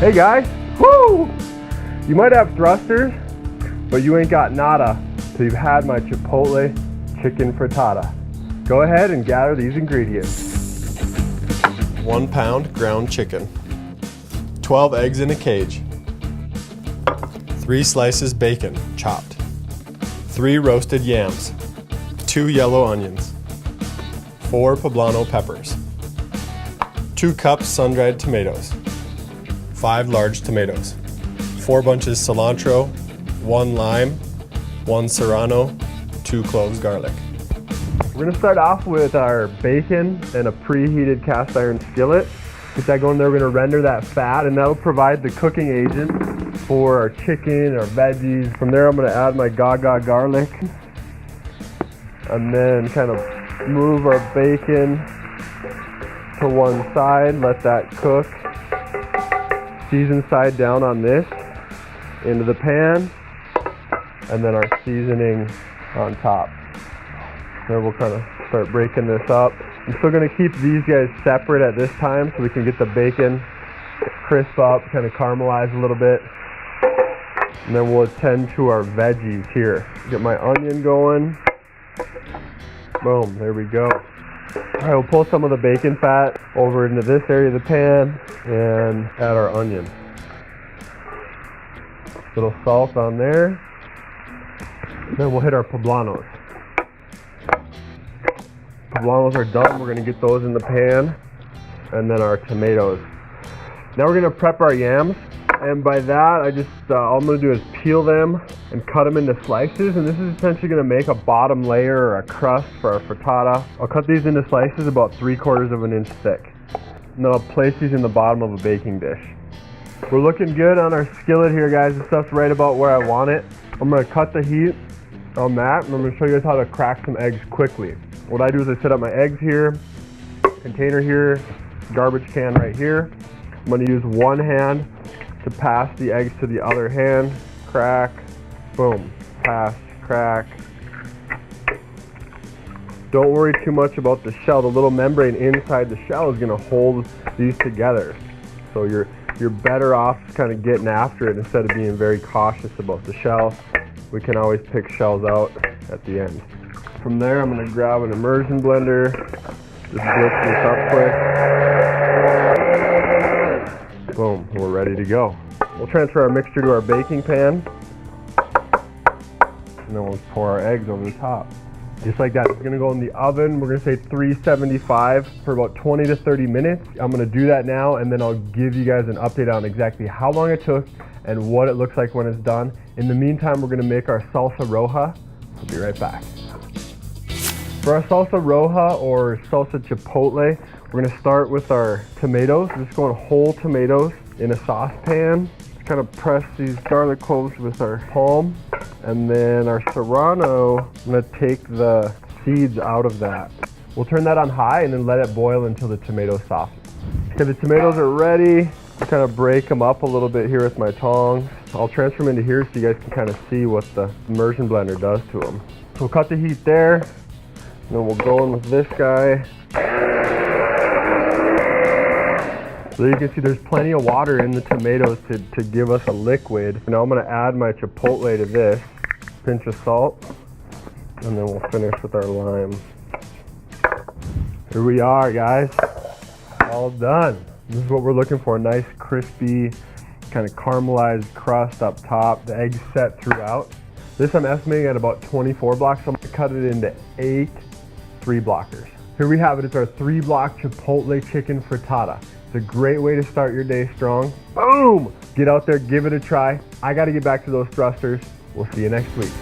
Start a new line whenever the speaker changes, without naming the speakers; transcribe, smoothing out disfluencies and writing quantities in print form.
Hey guys, woo! You might have thrusters, but you ain't got nada till you've had my Chipotle chicken frittata. Go ahead and gather these ingredients.
1 pound ground chicken, 12 eggs in a cage, 3 slices bacon chopped, 3 roasted yams, 2 yellow onions, 4 poblano peppers, 2 cups sun-dried tomatoes, 5 large tomatoes, 4 bunches cilantro, 1 lime, 1 serrano, 2 cloves garlic.
We're gonna start off with our bacon and a preheated cast iron skillet. Get that going there, we're gonna render that fat, and that'll provide the cooking agent for our chicken, our veggies. From there, I'm gonna add my gaga garlic, and then kind of move our bacon to one side, let that cook. Season side down on this, into the pan, and then our seasoning on top. Then we'll kind of start breaking this up. I'm still going to keep these guys separate at this time so we can get the bacon crisp up, kind of caramelize a little bit. And then we'll attend to our veggies here. Get my onion going. Boom, there we go. All right, we'll pull some of the bacon fat over into this area of the pan and add our onion. Little salt on there. Then we'll hit our poblanos. Poblanos are done. We're gonna get those in the pan. And then our tomatoes. Now we're gonna prep our yams. And by that, all I'm gonna do is peel them and cut them into slices. And this is essentially gonna make a bottom layer or a crust for our frittata. I'll cut these into slices about 3/4 of an inch thick. And then I'll place these in the bottom of a baking dish. We're looking good on our skillet here, guys. This stuff's right about where I want it. I'm gonna cut the heat on that, and I'm gonna show you guys how to crack some eggs quickly. What I do is I set up my eggs here, container here, garbage can right here. I'm gonna use one hand to pass the eggs to the other hand. Crack, boom, pass, crack. Don't worry too much about the shell. The little membrane inside the shell is gonna hold these together. So you're better off kind of getting after it instead of being very cautious about the shell. We can always pick shells out at the end. From there, I'm gonna grab an immersion blender, just blitz this up quick. Boom, we're ready to go. We'll transfer our mixture to our baking pan, and then we'll pour our eggs over the top. Just like that. We're gonna go in the oven. We're gonna say 375 for about 20 to 30 minutes. I'm gonna do that now, and then I'll give you guys an update on exactly how long it took and what it looks like when it's done. In the meantime, we're gonna make our salsa roja. I'll be right back. For our salsa roja or salsa chipotle, we're gonna start with our tomatoes. We're just going whole tomatoes in a saucepan. Just kind of press these garlic cloves with our palm. And then our serrano, I'm gonna take the seeds out of that. We'll turn that on high and then let it boil until the tomatoes soften. Okay, the tomatoes are ready. I'll kind of break them up a little bit here with my tongs. I'll transfer them into here so you guys can kind of see what the immersion blender does to them. So we'll cut the heat there. And then we'll go in with this guy. So you can see there's plenty of water in the tomatoes to give us a liquid. Now I'm gonna add my chipotle to this, pinch of salt, and then we'll finish with our lime. Here we are, guys, all done. This is what we're looking for, a nice crispy, kind of caramelized crust up top, the eggs set throughout. This I'm estimating at about 24 blocks, so I'm gonna cut it into 8 3-blockers. Here we have it, it's our 3-block Chipotle chicken frittata. It's a great way to start your day strong. Boom! Get out there, give it a try. I gotta get back to those thrusters. We'll see you next week.